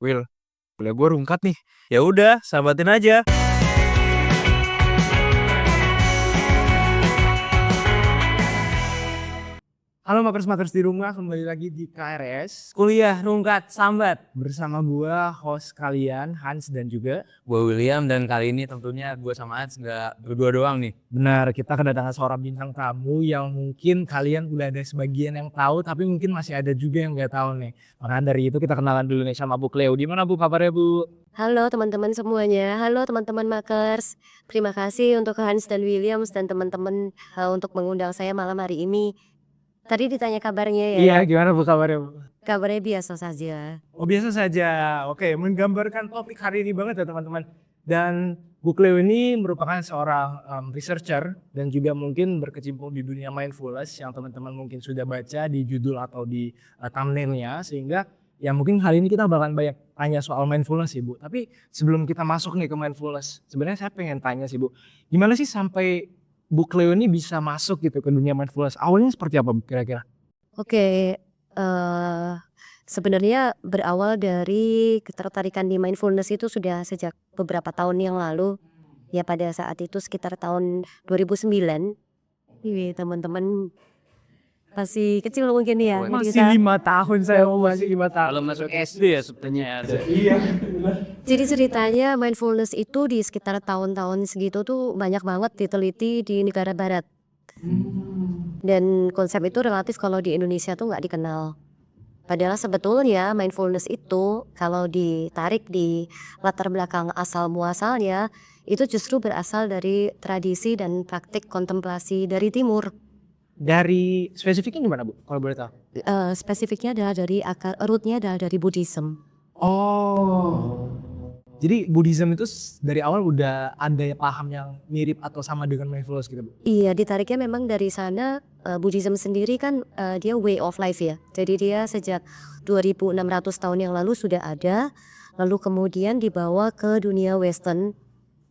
Will, kuliah gue rungkat nih. Ya udah, sahabatin aja. Halo makers-makers di rumah, kembali lagi di KRS Kuliah rungkat sambat. bersama gua host kalian Hans dan juga Gue William dan kali ini tentunya gue sama Hans nggak berdua doang nih. benar kita kedatangan seorang bintang tamu yang mungkin kalian udah ada sebagian yang tahu tapi mungkin masih ada juga yang nggak tahu nih. Maka dari itu kita kenalan dulu nih sama Bu Cleo. Gimana Bu kabarnya Bu? Halo teman-teman semuanya, halo teman-teman makers. Terima kasih untuk Hans dan Williams dan teman-teman untuk mengundang saya malam hari ini. Tadi ditanya kabarnya ya? Iya, gimana Bu kabarnya Bu? Kabarnya biasa saja. Oh biasa saja. Oke, menggambarkan topik hari ini banget ya teman-teman. Dan Bu Cleo ini merupakan seorang researcher dan juga mungkin berkecimpung di dunia mindfulness yang teman-teman mungkin sudah baca di judul atau di thumbnailnya, sehingga ya mungkin hari ini kita bakalan banyak tanya soal mindfulness sih Bu. Tapi sebelum kita masuk nih ke mindfulness, sebenarnya saya pengen tanya sih Bu, gimana sih sampai Bu Cleo ini bisa masuk gitu ke dunia mindfulness? Awalnya seperti apa Bu kira-kira? Oke, sebenarnya berawal dari ketertarikan di mindfulness itu sudah sejak beberapa tahun yang lalu. Ya pada saat itu sekitar tahun 2009. Wih, teman-teman masih kecil mungkin ya. jadi Masih kita- 5 tahun saya masih 5 tahun. Kalau masuk SD ya sebetulnya ada. Iya. Jadi ceritanya mindfulness itu di sekitar tahun-tahun segitu tuh banyak banget diteliti di negara barat. Dan konsep itu relatif kalau di Indonesia tuh nggak dikenal. Padahal sebetulnya mindfulness itu kalau ditarik di latar belakang asal muasalnya itu justru berasal dari tradisi dan praktik kontemplasi dari timur. Dari spesifiknya gimana Bu kalau boleh tahu? Spesifiknya adalah dari rootnya adalah dari Buddhism. Oh. Jadi Buddhism itu dari awal udah ada paham yang mirip atau sama dengan mindfulness gitu Bu? Iya, ditariknya memang dari sana. Buddhism sendiri kan dia way of life ya. Jadi dia sejak 2600 tahun yang lalu sudah ada. Lalu kemudian dibawa ke dunia western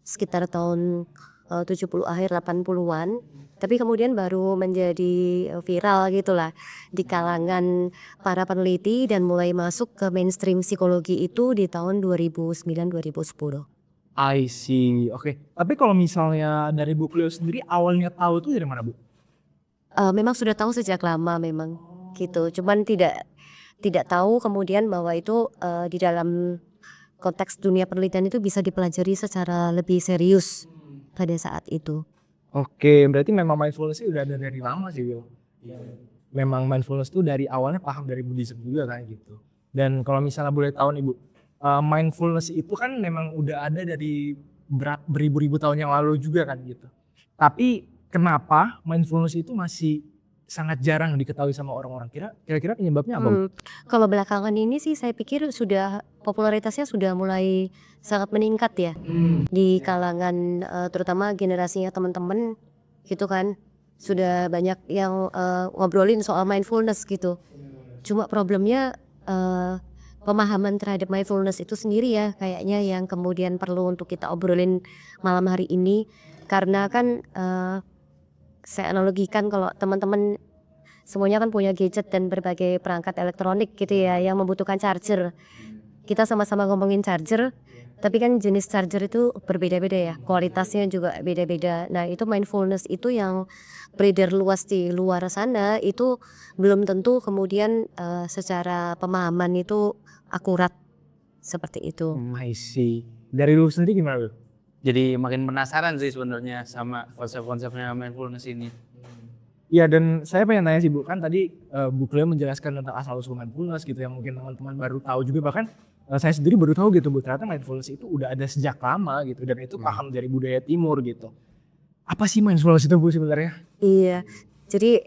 sekitar tahun 70 akhir 80-an. Tapi kemudian baru menjadi viral gitulah di kalangan para peneliti dan mulai masuk ke mainstream psikologi itu di tahun 2009-2010. I see. Oke. Tapi kalau misalnya dari Bu Cleo sendiri awalnya tahu itu dari mana Bu? Memang sudah tahu sejak lama memang gitu. Cuman tidak tahu kemudian bahwa itu di dalam konteks dunia penelitian itu bisa dipelajari secara lebih serius pada saat itu. Oke, berarti memang mindfulness itu udah ada dari lama sih Bu. Memang mindfulness itu dari awalnya paham dari Buddhism juga kan gitu. Dan kalau misalnya boleh tahu nih Bu, mindfulness itu kan memang udah ada dari beribu-ribu tahun yang lalu juga kan gitu. Tapi kenapa mindfulness itu masih sangat jarang diketahui sama orang-orang? Kira-kira penyebabnya apa Bu? Kalau belakangan ini sih saya pikir sudah popularitasnya sudah mulai sangat meningkat ya di kalangan terutama generasinya teman-teman gitu kan. Sudah banyak yang ngobrolin soal mindfulness gitu. Cuma problemnya pemahaman terhadap mindfulness itu sendiri ya kayaknya yang kemudian perlu untuk kita obrolin malam hari ini. Karena kan saya analogikan kalau teman-teman semuanya kan punya gadget dan berbagai perangkat elektronik gitu ya yang membutuhkan charger. Kita sama-sama ngomongin charger, tapi kan jenis charger itu berbeda-beda ya, kualitasnya juga beda-beda. Nah itu mindfulness itu yang beredar luas di luar sana itu belum tentu kemudian secara pemahaman itu akurat seperti itu. I see. Dari dulu sendiri gimana Bu? Jadi makin penasaran sih sebenarnya sama konsep-konsepnya mindfulness ini. Iya, dan saya pengen tanya sih Bu, kan tadi Bu Cleo menjelaskan tentang asal-usul mindfulness gitu yang mungkin teman-teman baru tahu juga, bahkan saya sendiri baru tahu gitu Bu, ternyata mindfulness itu udah ada sejak lama gitu dan itu paham dari budaya timur gitu. Apa sih mindfulness itu Bu sebenarnya? Iya, jadi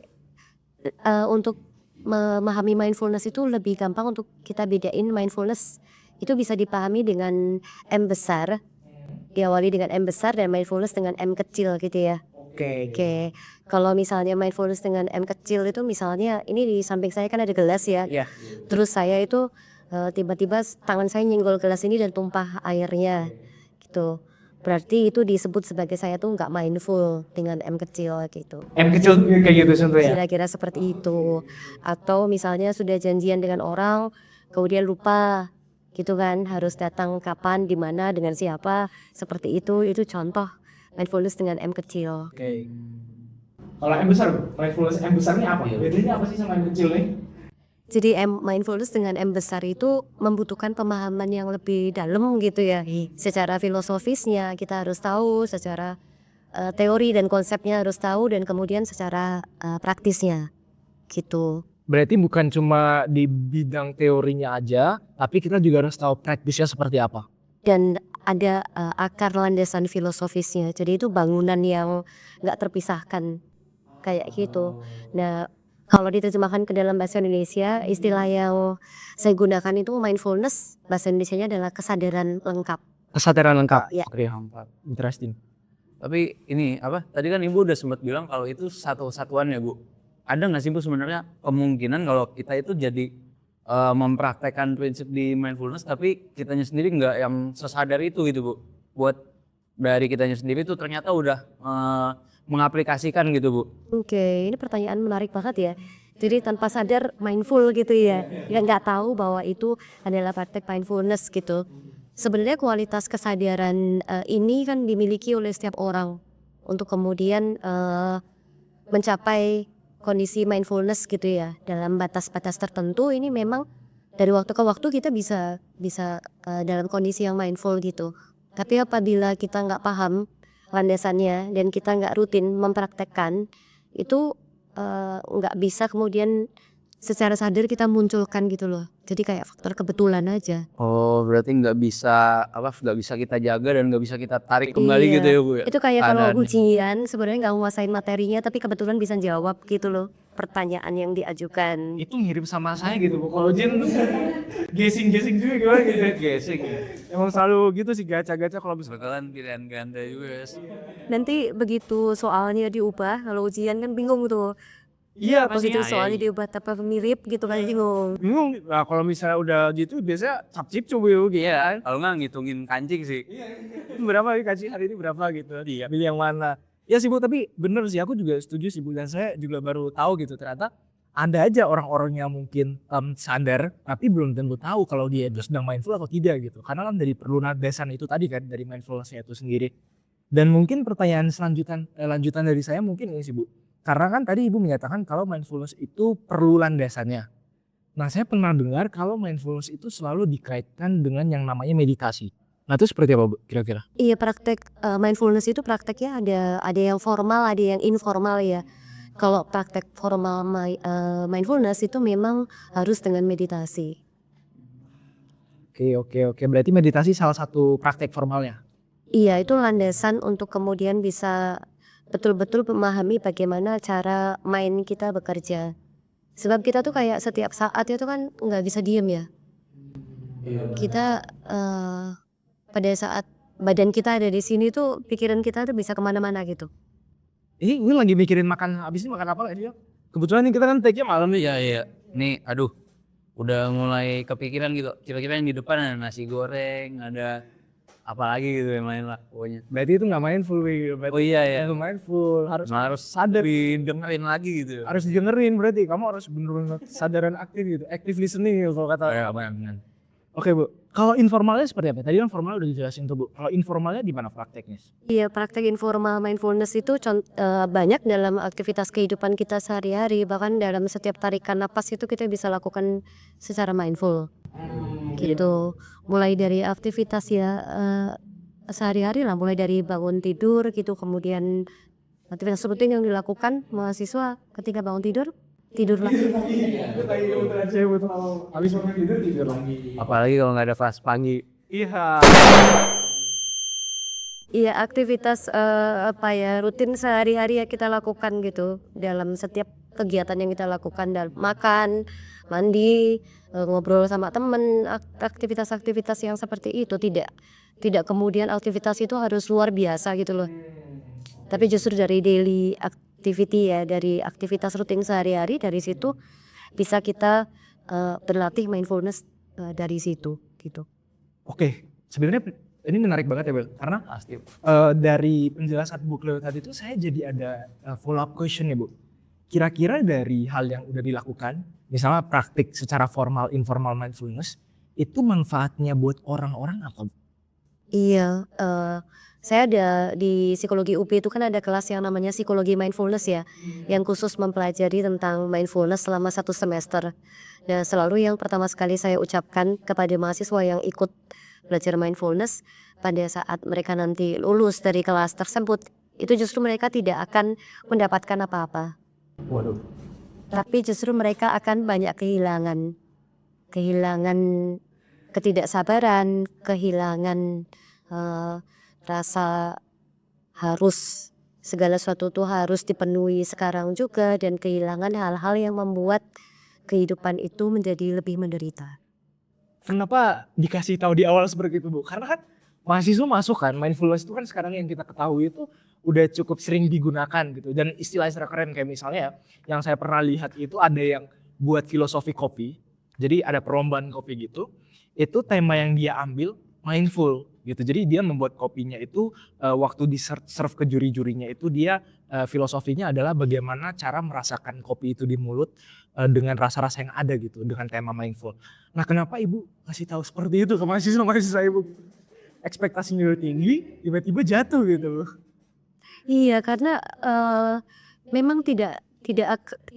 untuk memahami mindfulness itu lebih gampang untuk kita bedain mindfulness itu bisa dipahami dengan M besar, diawali dengan M besar dan mindfulness dengan M kecil gitu ya. Oke, kalau misalnya mindfulness dengan M kecil itu misalnya ini di samping saya kan ada gelas ya. Iya. Terus saya itu tiba-tiba tangan saya nyenggol gelas ini dan tumpah airnya gitu. Berarti itu disebut sebagai saya tuh nggak mindful dengan M kecil gitu. M kecil kayak gitu contohnya. Kira-kira seperti itu. Atau misalnya sudah janjian dengan orang kemudian lupa gitu kan, harus datang kapan, di mana, dengan siapa, seperti itu contoh mindfulness dengan M kecil. Oke. Kalau M besar, mindfulness M besar ini apa? Bedanya apa sih sama M kecil nih? Jadi mindfulness dengan M besar itu membutuhkan pemahaman yang lebih dalam gitu ya. Secara filosofisnya kita harus tahu, secara teori dan konsepnya harus tahu, dan kemudian secara praktisnya gitu. Berarti bukan cuma di bidang teorinya aja, tapi kita juga harus tahu praktisnya seperti apa. Dan ada akar landasan filosofisnya. Jadi itu bangunan yang nggak terpisahkan kayak gitu. Nah, kalau diterjemahkan ke dalam bahasa Indonesia, istilah yang saya gunakan itu mindfulness, bahasa Indonesianya adalah kesadaran lengkap. Kesadaran lengkap. Ya. Oke, interesting. Tapi ini apa? Tadi kan Ibu udah sempat bilang kalau itu satu kesatuan ya Bu. Ada nggak sih Bu sebenarnya kemungkinan kalau kita itu jadi mempraktekkan prinsip di mindfulness tapi kitanya sendiri nggak yang sesadar itu gitu Bu. Buat dari kitanya sendiri itu ternyata udah mengaplikasikan gitu Bu. Oke, ini pertanyaan menarik banget ya. Jadi tanpa sadar mindful gitu ya. Nggak tahu bahwa itu adalah praktek mindfulness gitu. Sebenarnya kualitas kesadaran ini kan dimiliki oleh setiap orang untuk kemudian mencapai kondisi mindfulness gitu ya. Dalam batas-batas tertentu ini memang dari waktu ke waktu kita bisa dalam kondisi yang mindful gitu. Tapi apabila kita nggak paham landasannya dan kita nggak rutin mempraktekkan, itu nggak bisa kemudian secara sadar kita munculkan gitu loh. Jadi kayak faktor kebetulan aja. Oh, berarti nggak bisa kita jaga dan nggak bisa kita tarik kembali gitu ya Bu ya. Itu kayak kalau Keadaannya. ujian sebenarnya nggak nguasain materinya tapi kebetulan bisa jawab gitu loh pertanyaan yang diajukan. Itu mirip sama saya gitu Bu. Kalau ujian tuh guessing juga gimana gitu. Gesek. Emang selalu gitu sih gacha-gacha kalau bisa. Bakalan pilihan ganda juga ya. Nanti begitu soalnya diubah, kalau ujian kan bingung tuh. Iya, Begitu pastinya. soalnya diubah tapi mirip gitu kan bingung. Bingung. Nah, kalau misalnya udah gitu biasanya capcip coba gitu kan. Kalau nggak ngitungin kancing sih. Berapa kaji hari ini berapa gitu. Iya, pilih yang mana. Ya sih Bu, tapi bener sih aku juga setuju sih Bu, dan saya juga baru tahu gitu ternyata ada aja orang-orang yang mungkin sadar tapi belum tentu tahu kalau dia itu sedang mindful atau tidak gitu. Karena kan dari perlu landasan itu tadi kan dari mindfulness itu sendiri. Dan mungkin pertanyaan lanjutan dari saya mungkin ini sih Bu. Karena kan tadi Ibu menyatakan kalau mindfulness itu perlu landasannya. Nah, saya pernah dengar kalau mindfulness itu selalu dikaitkan dengan yang namanya meditasi. Nah, itu seperti apa Bu kira-kira? Iya, praktek mindfulness itu prakteknya ada yang formal, ada yang informal ya. Kalau praktek formal mindfulness itu memang harus dengan meditasi. Oke. Berarti meditasi salah satu praktek formalnya. Iya, itu landasan untuk kemudian bisa betul-betul memahami bagaimana cara mind kita bekerja. Sebab kita tuh kayak setiap saat itu kan nggak bisa diem ya. Kita pada saat badan kita ada di sini tuh pikiran kita tuh bisa kemana-mana gitu. Ini gue lagi mikirin habis ini makan apa nggak dia? Kebetulan nih kita kan take-nya malam nih. Iya. Nih, aduh. Udah mulai kepikiran gitu. Kira-kira yang di depan ada nasi goreng, ada apa lagi gitu yang lain lah pokoknya. Berarti itu nggak mindful gitu. Oh iya ya. Mindful harus sadar dengerin lagi gitu. harus didengerin, berarti kamu harus bener-bener kesadaran aktif gitu, active listening gitu kalau kata. Ya, benar. Oke Bu, kalau informalnya seperti apa? Tadi kan formal udah dijelasin tuh Bu. Kalau informalnya di mana prakteknya? Iya, praktek informal mindfulness itu banyak dalam aktivitas kehidupan kita sehari-hari, bahkan dalam setiap tarikan napas itu kita bisa lakukan secara mindful. Gitu. Mulai dari aktivitas ya sehari-hari lah, mulai dari bangun tidur gitu, kemudian aktivitas rutin yang dilakukan mahasiswa ketika bangun tidur lagi. Habis bangun tidur lagi. Apalagi kalau nggak ada kelas pagi. Iya. Iya, aktivitas rutin sehari-hari ya kita lakukan gitu dalam setiap kegiatan yang kita lakukan, dalam makan, mandi, ngobrol sama temen, aktivitas-aktivitas yang seperti itu tidak kemudian aktivitas itu harus luar biasa gitu loh. Tapi justru dari daily activity ya, dari aktivitas rutin sehari-hari, dari situ bisa kita berlatih mindfulness dari situ gitu. Oke, sebenarnya ini menarik banget ya Bel, karena dari penjelasan Bu Cleo tadi itu saya jadi ada follow up question ya Bu. Kira-kira dari hal yang udah dilakukan, misalnya praktik secara formal informal mindfulness, itu manfaatnya buat orang-orang apa? Iya, saya ada di psikologi UP itu kan ada kelas yang namanya psikologi mindfulness ya, yang khusus mempelajari tentang mindfulness selama 1 semester. Dan selalu yang pertama sekali saya ucapkan kepada mahasiswa yang ikut belajar mindfulness pada saat mereka nanti lulus dari kelas tersebut, itu justru mereka tidak akan mendapatkan apa-apa. Waduh. Tapi justru mereka akan banyak kehilangan. Kehilangan ketidaksabaran, kehilangan rasa harus segala sesuatu tuh harus dipenuhi sekarang juga, dan kehilangan hal-hal yang membuat kehidupan itu menjadi lebih menderita. Kenapa dikasih tahu di awal seperti itu, Bu? Karena kan mahasiswa masuk kan, mindfulness itu kan sekarang yang kita ketahui itu udah cukup sering digunakan gitu. Dan istilah-istilah keren kayak misalnya yang saya pernah lihat itu ada yang buat filosofi kopi. Jadi ada perlombaan kopi gitu. Itu tema yang dia ambil mindful gitu. Jadi dia membuat kopinya itu waktu di serve ke juri-jurinya itu dia filosofinya adalah bagaimana cara merasakan kopi itu di mulut dengan rasa-rasa yang ada gitu dengan tema mindful. Nah, kenapa Ibu kasih tahu seperti itu ke mahasiswa Ibu? Ekspektasinya udah tinggi, tiba-tiba jatuh gitu loh. Iya, karena memang tidak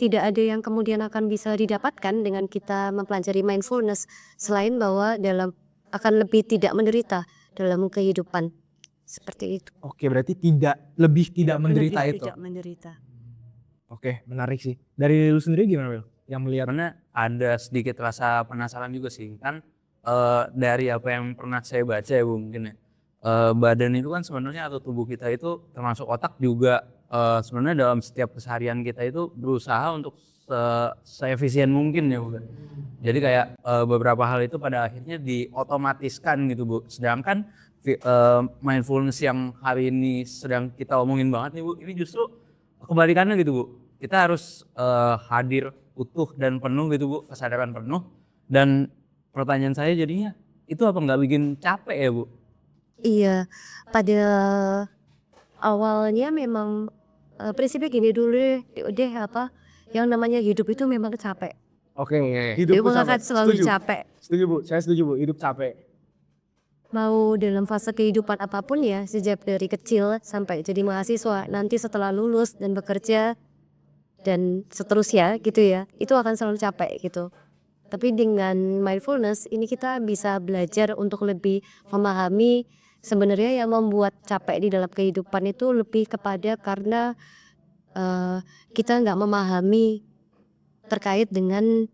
ada yang kemudian akan bisa didapatkan dengan kita mempelajari mindfulness selain bahwa akan lebih tidak menderita dalam kehidupan. Seperti itu. Oke, berarti lebih tidak menderita itu. Tidak menderita. Oke, menarik sih. Dari lu sendiri gimana, Will? Yang melihat Karena ada sedikit rasa penasaran juga sih kan, dari apa yang pernah saya baca ya Bu mungkin ya, badan itu kan sebenarnya atau tubuh kita itu termasuk otak juga, sebenarnya dalam setiap keseharian kita itu berusaha untuk seefisien mungkin ya Bu. Jadi kayak beberapa hal itu pada akhirnya diotomatiskan gitu Bu. Sedangkan mindfulness yang hari ini sedang kita omongin banget nih Bu, ini justru kebalikannya gitu Bu. Kita harus hadir utuh dan penuh gitu Bu, kesadaran penuh. Dan pertanyaan saya jadinya, itu apa nggak bikin capek ya Bu? Iya, pada awalnya memang prinsipnya gini dulu deh yang namanya hidup itu memang capek. Oke, Hidup hidup akan selalu setuju. capek. Setuju Bu, saya setuju Bu, hidup capek. Mau dalam fase kehidupan apapun ya, sejak dari kecil sampai jadi mahasiswa, nanti setelah lulus dan bekerja dan seterusnya gitu ya, itu akan selalu capek gitu. Tapi dengan mindfulness ini kita bisa belajar untuk lebih memahami sebenarnya yang membuat capek di dalam kehidupan itu lebih kepada karena kita nggak memahami terkait dengan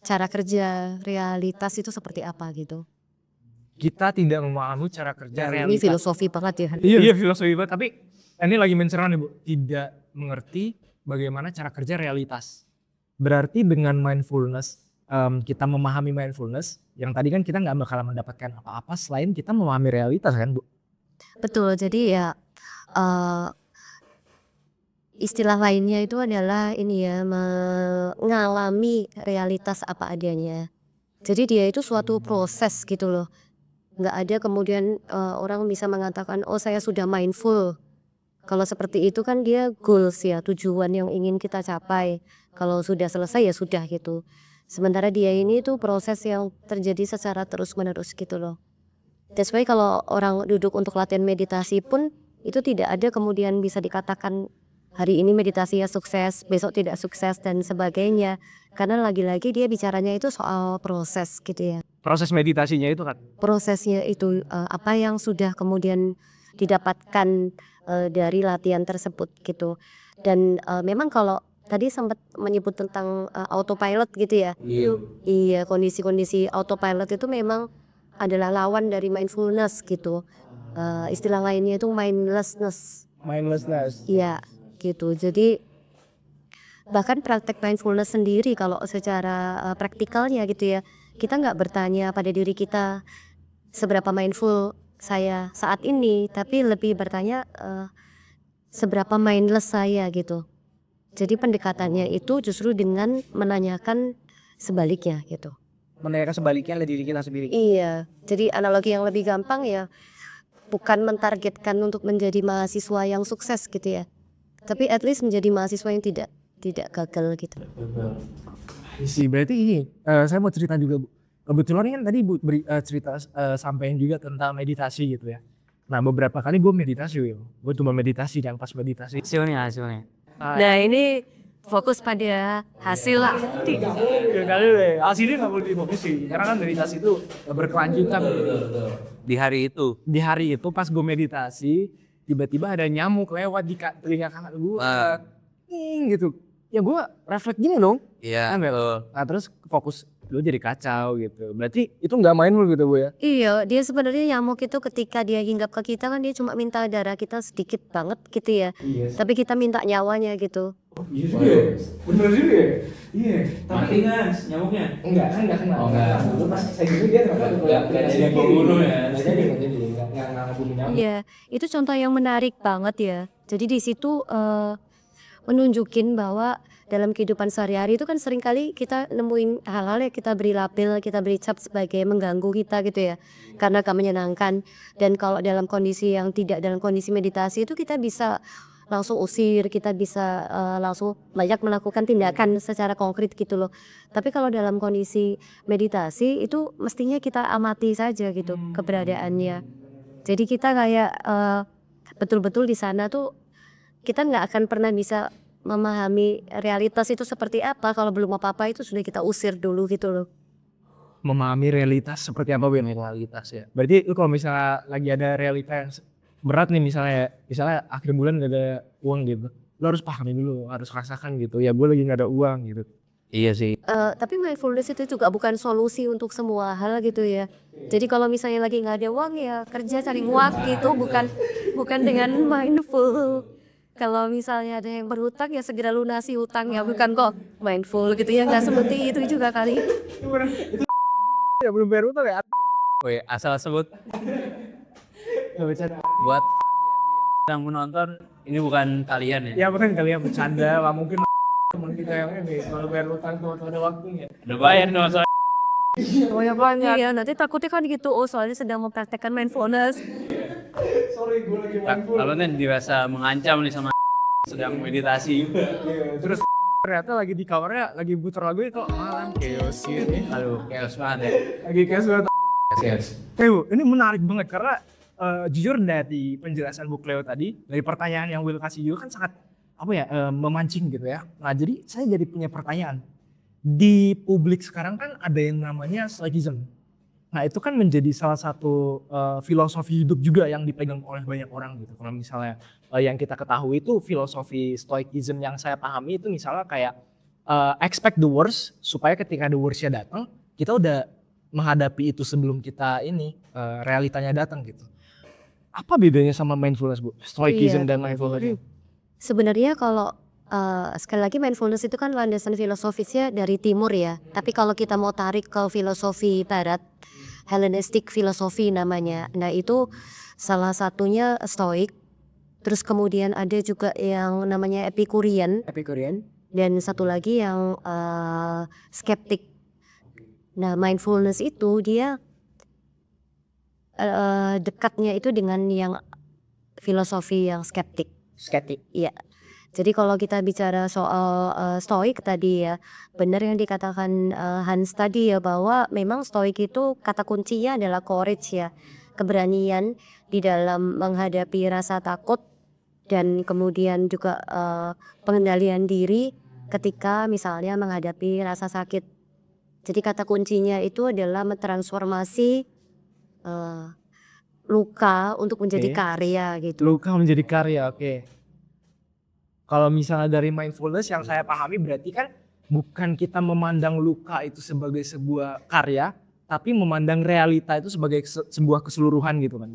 cara kerja realitas itu seperti apa gitu. Kita tidak memahami cara kerja Ini realitas. filosofi banget ya. Iya, filosofi banget. Tapi ini lagi mencerah nih Bu, tidak mengerti bagaimana cara kerja realitas. Berarti dengan mindfulness, kita memahami mindfulness, yang tadi kan kita nggak bakalan mendapatkan apa-apa selain kita memahami realitas kan Bu? Betul, jadi ya istilah lainnya itu adalah ini ya, mengalami realitas apa adanya. Jadi dia itu suatu proses gitu loh. Nggak ada kemudian orang bisa mengatakan, oh saya sudah mindful. Kalau seperti itu kan dia goals ya, tujuan yang ingin kita capai. Kalau sudah selesai ya sudah gitu. Sementara dia ini tuh proses yang terjadi secara terus menerus gitu loh. That's why kalau orang duduk untuk latihan meditasi pun itu tidak ada kemudian bisa dikatakan hari ini meditasinya sukses, besok tidak sukses dan sebagainya. Karena lagi-lagi dia bicaranya itu soal proses gitu ya. Proses meditasinya itu kan. Prosesnya itu apa yang sudah kemudian didapatkan dari latihan tersebut gitu. Dan memang kalau tadi sempat menyebut tentang autopilot gitu ya. Iya, kondisi-kondisi autopilot itu memang adalah lawan dari mindfulness gitu. Istilah lainnya itu mindlessness. Mindlessness. Iya, gitu. Jadi bahkan praktek mindfulness sendiri kalau secara praktikalnya gitu ya, kita nggak bertanya pada diri kita seberapa mindful saya saat ini, tapi lebih bertanya seberapa mindless saya gitu. Jadi pendekatannya itu justru dengan menanyakan sebaliknya gitu. Menanyakan sebaliknya oleh diri kita sendiri. Iya, jadi analogi yang lebih gampang ya bukan mentargetkan untuk menjadi mahasiswa yang sukses gitu ya, tapi at least menjadi mahasiswa yang tidak gagal gitu. Berarti ini saya mau cerita juga Bu. kebetulan kan tadi cerita sampein juga tentang meditasi gitu ya. Nah beberapa kali gue meditasi, Will. Gue cuma meditasi dan pas meditasi. Hasilnya. Nah ini fokus pada hasil lah. Ya kali deh, hasilnya nggak boleh difokusin. Karena kan meditasi itu berkelanjutan. Di hari itu. Di hari itu pas gue meditasi, tiba-tiba ada nyamuk lewat di telinga kanan gue. Gitu. Ya gue refleks gini dong. Iya. Nah terus fokus lu jadi kacau gitu. Berarti itu nggak main lu gitu Bu ya? Iya, dia sebenarnya nyamuk itu ketika dia hinggap ke kita kan dia cuma minta darah kita sedikit banget gitu ya. Tapi kita minta nyawanya gitu. Iya juga ya. Bener juga ya. Iya. Mati kan nyamuknya? Enggak kena. Oh, enggak. Dulu pas saya gini dia Enggak jadi pembunuh ya. Nggak jadi. Nggak ngabunuh nyamuk. Iya, itu contoh yang menarik banget ya. Jadi di situ menunjukin bahwa dalam kehidupan sehari-hari itu kan seringkali kita nemuin hal-hal yang kita beri label, kita beri cap sebagai mengganggu kita gitu ya, karena gak menyenangkan. Dan kalau dalam kondisi yang tidak dalam kondisi meditasi itu kita bisa langsung usir, kita bisa langsung banyak melakukan tindakan secara konkret gitu loh. Tapi kalau dalam kondisi meditasi itu mestinya kita amati saja gitu keberadaannya. Jadi kita kayak betul-betul di sana tuh kita nggak akan pernah bisa memahami realitas itu seperti apa kalau belum apa-apa itu sudah kita usir dulu gitu loh. Memahami realitas seperti apa Win? Realitas ya. Berarti lu kalau misalnya lagi ada realitas berat nih misalnya akhir bulan gak ada uang gitu, lu harus pahami dulu, harus rasakan gitu. Ya gue lagi gak ada uang gitu. Iya sih. Tapi mindfulness itu juga bukan solusi untuk semua hal gitu ya. Jadi kalau misalnya lagi nggak ada uang ya kerja cari uang gitu, bukan dengan mindful. Kalau misalnya ada yang berhutang ya segera lunasi hutangnya, bukan kok mindful gitu ya, nggak seperti itu juga kali. Ya belum bayar utang ya. Woi, asal sebut Gak bercanda. buat Ardi yang sedang menonton, ini bukan kalian ya. Ya bukan kalian bercanda, lah mungkin teman kita yang ini kalau bayar utang tuh ada waktunya. Udah bayar dong soalnya. Banyak. Iya, nanti takutnya kan gitu, oh soalnya sedang mempraktekkan mindfulness. Sorry gue lagi mindful. Kalau nih dirasa mengancam nih sama sedang meditasi. Terus ternyata lagi di kamarnya lagi putar lagu itu malam chaos gitu. Aduh, chaos banget ya. Lagi chaos banget. Chaos. Bu, ini menarik banget karena jujur dari penjelasan Bu Cleo tadi, dari pertanyaan yang Will kasih juga kan sangat memancing gitu ya. Nah jadi saya jadi punya pertanyaan. Di publik sekarang kan ada yang namanya Stoicism. Nah itu kan menjadi salah satu filosofi hidup juga yang dipegang oleh banyak orang gitu. Kalau misalnya yang kita ketahui itu filosofi Stoicism yang saya pahami itu misalnya kayak expect the worst supaya ketika the worst-nya datang kita udah menghadapi itu sebelum kita realitanya datang gitu. Apa bedanya sama mindfulness Bu? Stoicism dan mindfulness? Sebenarnya kalau sekali lagi mindfulness itu kan landasan filosofisnya dari timur ya. Tapi kalau kita mau tarik ke filosofi barat, Hellenistic filosofi namanya. Nah itu salah satunya Stoik. Terus kemudian ada juga yang namanya Epicurean. Dan satu lagi yang skeptik. Nah mindfulness itu dia dekatnya itu dengan yang filosofi yang skeptik. Iya. Jadi kalau kita bicara soal Stoik tadi ya, benar yang dikatakan Hans tadi ya, bahwa memang Stoik itu kata kuncinya adalah courage ya, keberanian di dalam menghadapi rasa takut dan kemudian juga pengendalian diri ketika misalnya menghadapi rasa sakit. Jadi kata kuncinya itu adalah mentransformasi luka untuk menjadi karya gitu. Luka menjadi karya, oke. Kalau misalnya dari mindfulness yang saya pahami berarti kan bukan kita memandang luka itu sebagai sebuah karya, tapi memandang realita itu sebagai sebuah keseluruhan gitu kan.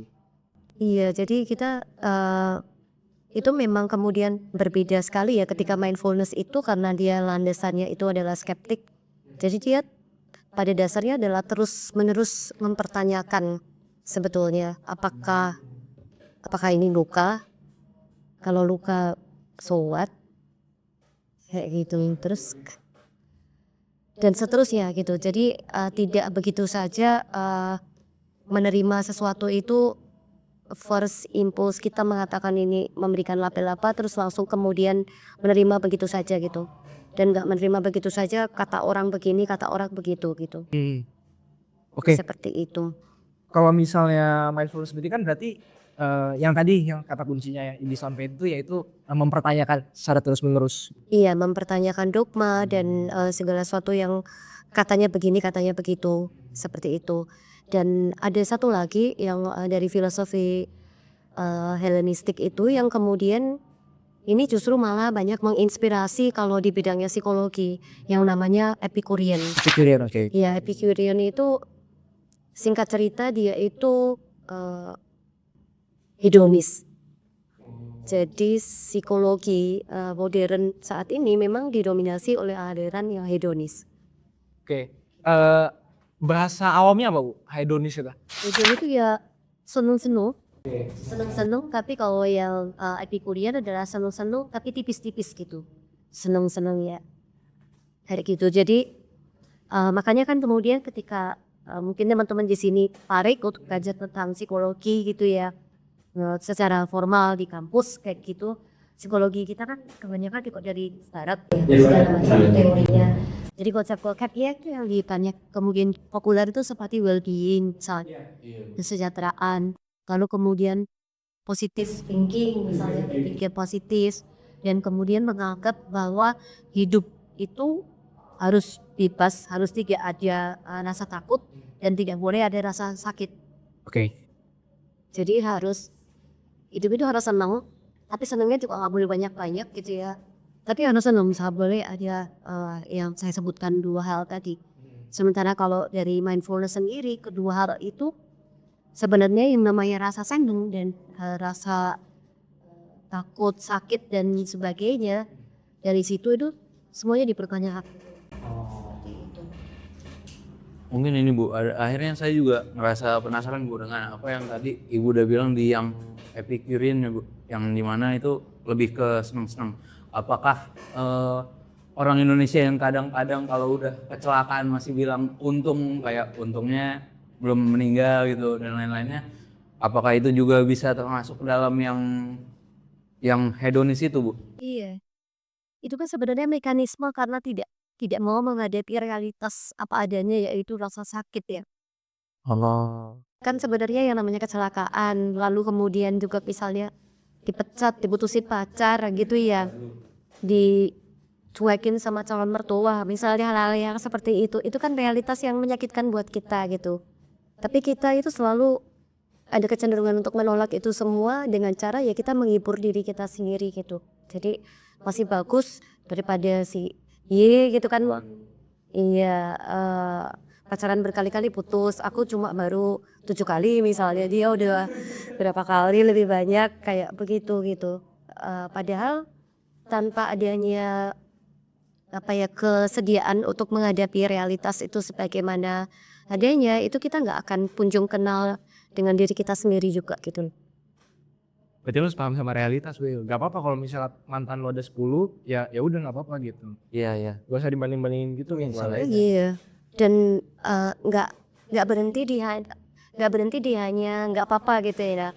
Iya, jadi kita itu memang kemudian berbeda sekali ya ketika mindfulness itu karena dia landasannya itu adalah skeptik. Jadi dia pada dasarnya adalah terus-menerus mempertanyakan sebetulnya apakah ini luka? Kalau luka so what? Kayak gitu terus dan seterusnya gitu. Jadi tidak begitu saja menerima sesuatu itu first impulse kita mengatakan ini memberikan label apa terus langsung kemudian menerima begitu saja gitu. Dan nggak menerima begitu saja kata orang begini kata orang begitu gitu. Oke. Seperti itu. Kalau misalnya mindfulness berarti kan berarti yang tadi yang kata kuncinya yang disampaikan itu yaitu mempertanyakan secara terus-menerus. Iya, mempertanyakan dogma dan segala sesuatu yang katanya begini, katanya begitu, seperti itu. Dan ada satu lagi yang dari filosofi Helenistik itu yang kemudian ini justru malah banyak menginspirasi kalau di bidangnya psikologi yang namanya Epicurean. Pikirin, oke. Ya, Epicurean itu singkat cerita dia itu hedonis. Jadi psikologi modern saat ini memang didominasi oleh aliran yang hedonis. Oke. Bahasa awamnya apa, Bu? Hedonis itu. Hedon itu ya seneng-seneng, seneng-seneng. Tapi kalau yang Epicurean adalah seneng-seneng tapi tipis-tipis gitu, seneng-seneng ya, kayak gitu. Jadi makanya kan kemudian ketika mungkin teman-teman di sini tarik untuk belajar tentang psikologi gitu ya, secara formal di kampus kayak gitu. Psikologi kita kan kebanyakan kok dari barat ya, segala macam teorinya. Jadi konsep-konsep ya itu yang ditanya kemudian populer itu seperti well-being, misalnya kesejahteraan, lalu kemudian positive thinking, misalnya berpikir positif, dan kemudian menganggap bahwa hidup itu harus bebas, harus tidak ada rasa takut dan tidak boleh ada rasa sakit. Oke. Jadi hidup itu harus senang, tapi senangnya juga nggak boleh banyak-banyak gitu ya. Tapi harus senang, misalnya boleh ada yang saya sebutkan dua hal tadi. Sementara kalau dari mindfulness sendiri, kedua hal itu sebenarnya yang namanya rasa senang dan rasa takut, sakit dan sebagainya, dari situ itu semuanya dipertanyakan. Mungkin ini Bu, akhirnya saya juga ngerasa penasaran Bu dengan apa yang tadi Ibu udah bilang di yang Epicurean ya Bu, yang dimana itu lebih ke seneng-seneng. Apakah orang Indonesia yang kadang-kadang kalau udah kecelakaan masih bilang untung, kayak untungnya belum meninggal gitu dan lain-lainnya, apakah itu juga bisa termasuk dalam yang hedonis itu Bu? Iya, itu kan sebenarnya mekanisme karena tidak mau menghadapi realitas apa adanya, yaitu rasa sakit ya. Oh. Kan sebenarnya yang namanya kecelakaan, lalu kemudian juga misalnya dipecat, diputusin pacar gitu ya, dicuekin sama calon mertua, misalnya hal-hal yang seperti itu kan realitas yang menyakitkan buat kita gitu. Tapi kita itu selalu ada kecenderungan untuk menolak itu semua dengan cara ya kita menghibur diri kita sendiri gitu. Jadi masih bagus daripada si gitu kan. Iya, pacaran berkali-kali putus, aku cuma baru 7 kali misalnya, dia udah berapa kali lebih banyak kayak begitu gitu. Padahal tanpa adanya kesediaan untuk menghadapi realitas itu sebagaimana adanya, itu kita nggak akan kunjung kenal dengan diri kita sendiri juga gitu. Berarti lu paham sama realitas, Will. Gak apa-apa kalau misalnya mantan lo ada 10, ya udah gak apa-apa gitu. Iya iya. Gak usah dibanding-bandingin gitu misalnya. Iya. Dan nggak berhenti di hanya nggak apa-apa gitu ya.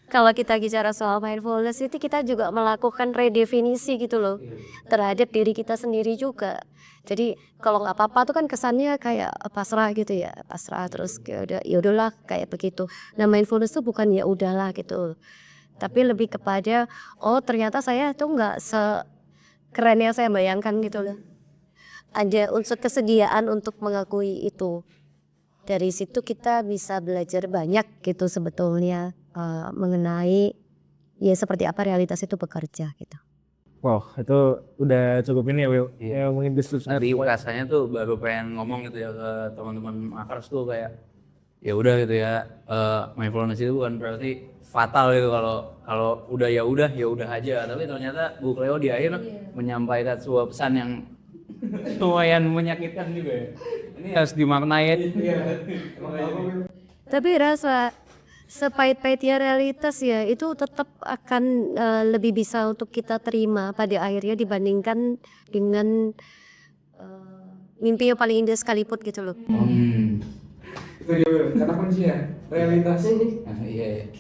Kalau kita bicara soal mindfulness itu kita juga melakukan redefinisi gitu loh terhadap diri kita sendiri juga. Jadi kalau nggak apa-apa tuh kan kesannya kayak pasrah gitu ya, pasrah terus ya udahlah kayak begitu. Nah mindfulness tuh bukan ya udahlah gitu, tapi lebih kepada oh ternyata saya tuh nggak sekeren yang saya bayangkan gitu loh. Ada unsur kesediaan untuk mengakui itu. Dari situ kita bisa belajar banyak gitu sebetulnya mengenai ya seperti apa realitas itu bekerja gitu. Wow, itu udah cukup ini ya, Will. Iya. Ya mungkin Tadi rasanya tuh baru pengen ngomong gitu ya ke teman-teman makers tuh kayak ya udah gitu ya, mindfulness itu bukan berarti fatal gitu kalau udah ya udah aja, tapi ternyata Bu Cleo di akhir menyampaikan sebuah pesan yang lumayan menyakitkan juga ya. Ini harus dimaknain. Tapi rasa sepahit-pahitnya realitas ya itu tetap akan lebih bisa untuk kita terima pada akhirnya dibandingkan dengan mimpi yang paling indah sekalipun gitu loh. Itu dia, Will. Kata kunci ya, realitas ini. Iya.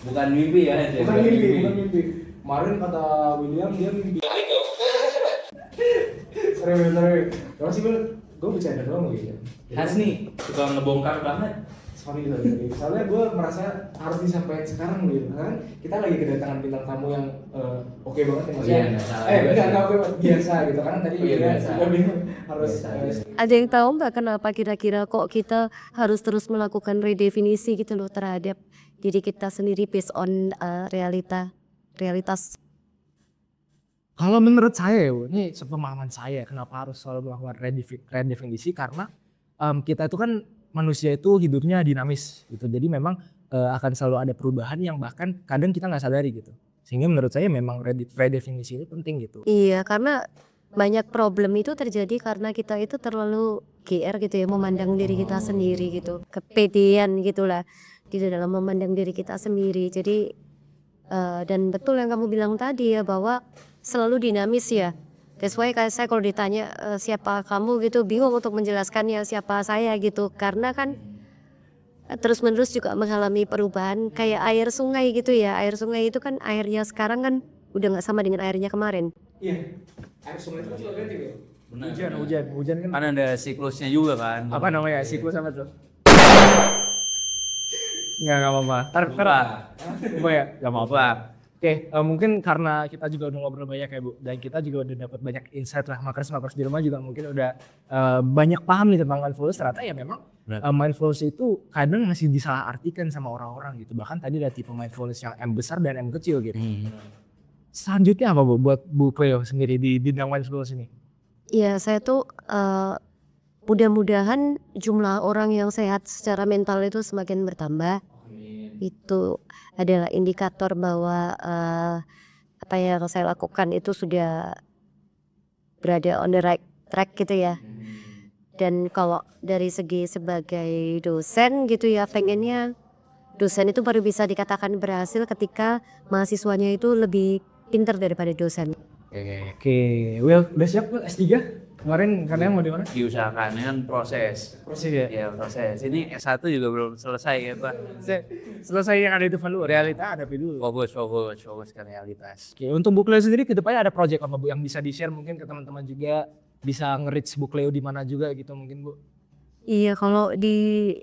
Bukan mimpi ya. Bukan mimpi. Kemarin kata William dia mimpi. Sorry. Terima kasih, Will. gue bercanda doang gitu. Has nih, suka ngebongkar banget. Sorry gitu. Soalnya gue merasa harus disampaikan sekarang gitu. Karena kita lagi kedatangan bintang tamu yang oke banget ya maksudnya. Enggak oke biasa gitu. Karena tadi biasa. Harus Ada yang tahu nggak kenapa kira-kira kok kita harus terus melakukan redefinisi gitu loh terhadap diri kita sendiri based on realitas. kalau menurut saya, ini sepemahaman saya kenapa harus selalu melakukan redefinisi karena kita itu kan manusia itu hidupnya dinamis gitu. Jadi memang akan selalu ada perubahan yang bahkan kadang kita nggak sadari gitu. Sehingga menurut saya memang redefinisi ini penting gitu. Iya, karena banyak problem itu terjadi karena kita itu terlalu GR gitu ya, memandang diri kita sendiri gitu, kepedean gitulah gitu dalam memandang diri kita sendiri. Jadi dan betul yang kamu bilang tadi ya bahwa selalu dinamis ya. That's why kayak saya kalau ditanya siapa kamu gitu bingung untuk menjelaskannya siapa saya gitu karena kan terus menerus juga mengalami perubahan kayak air sungai gitu ya. Air sungai itu kan airnya sekarang kan udah nggak sama dengan airnya kemarin. Iya. Air sungai itu kan selalu ganti ya. Benar. Hujan kan. Kan ada siklusnya juga kan. Apa namanya? Siklus apa tuh? Nggak apa-apa. Apa ya? Gak apa-apa. Oke, mungkin karena kita juga udah ngobrol banyak ya Bu, dan kita juga udah dapat banyak insight lah, makers di rumah juga mungkin udah banyak paham nih tentang mindfulness. Ternyata ya memang mindfulness itu kadang masih disalahartikan sama orang-orang gitu. Bahkan tadi ada tipe mindfulness yang M besar dan M kecil gitu. Selanjutnya apa Bu buat Bu Cleo sendiri di bidang mindfulness ini? Iya, saya tuh mudah-mudahan jumlah orang yang sehat secara mental itu semakin bertambah. Itu adalah indikator bahwa apa yang saya lakukan itu sudah berada on the right track gitu ya. Dan kalau dari segi sebagai dosen gitu ya, pengennya dosen itu baru bisa dikatakan berhasil ketika mahasiswanya itu lebih pintar daripada dosen. Oke, Will udah siap Bu S3? Kemarin kalian mau di mana? Diusahakan kan proses. Proses ya? Ya proses. Ini S1 juga belum selesai ya Pak. Selesai yang ada di depan dulu, realita hadapi dulu. Fokus ke realitas. Oke, untuk Bu Cleo sendiri kedepannya ada project apa Bu yang bisa di-share mungkin ke teman-teman juga, bisa nge-reach Bu Cleo di mana juga gitu mungkin Bu? Iya, kalau di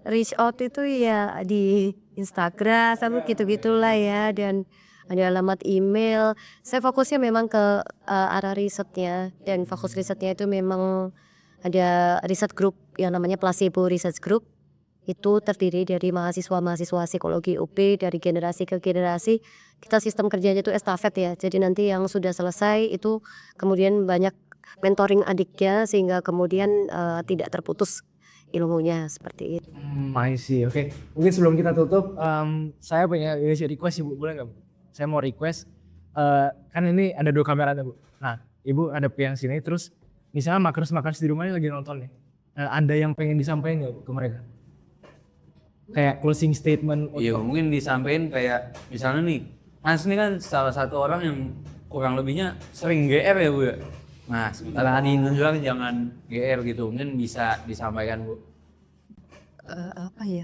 reach out itu ya di Instagram sama gitu-gitulah ya, dan ada alamat email. Saya fokusnya memang ke arah risetnya, dan fokus risetnya itu memang ada riset group yang namanya Placebo Research Group. Itu terdiri dari mahasiswa-mahasiswa psikologi UP dari generasi ke generasi. Kita sistem kerjanya itu estafet ya. Jadi nanti yang sudah selesai itu kemudian banyak mentoring adiknya sehingga kemudian tidak terputus ilmunya seperti itu. I see, oke. Mungkin sebelum kita tutup, saya punya request Ibu, boleh nggak Bu? Saya mau request, kan ini ada 2 kamera Bu. Nah, Ibu ada yang sini, terus misalnya makers di rumah ini lagi nonton nih. Ada yang pengen disampaikan nggak Bu ke mereka? Kayak closing statement. Iya mungkin disampaikan kayak misalnya nih, Mas ini kan salah satu orang yang kurang lebihnya sering GR ya Bu ya. Nah sementara Adi juga jangan GR gitu, mungkin bisa disampaikan Bu. Apa ya?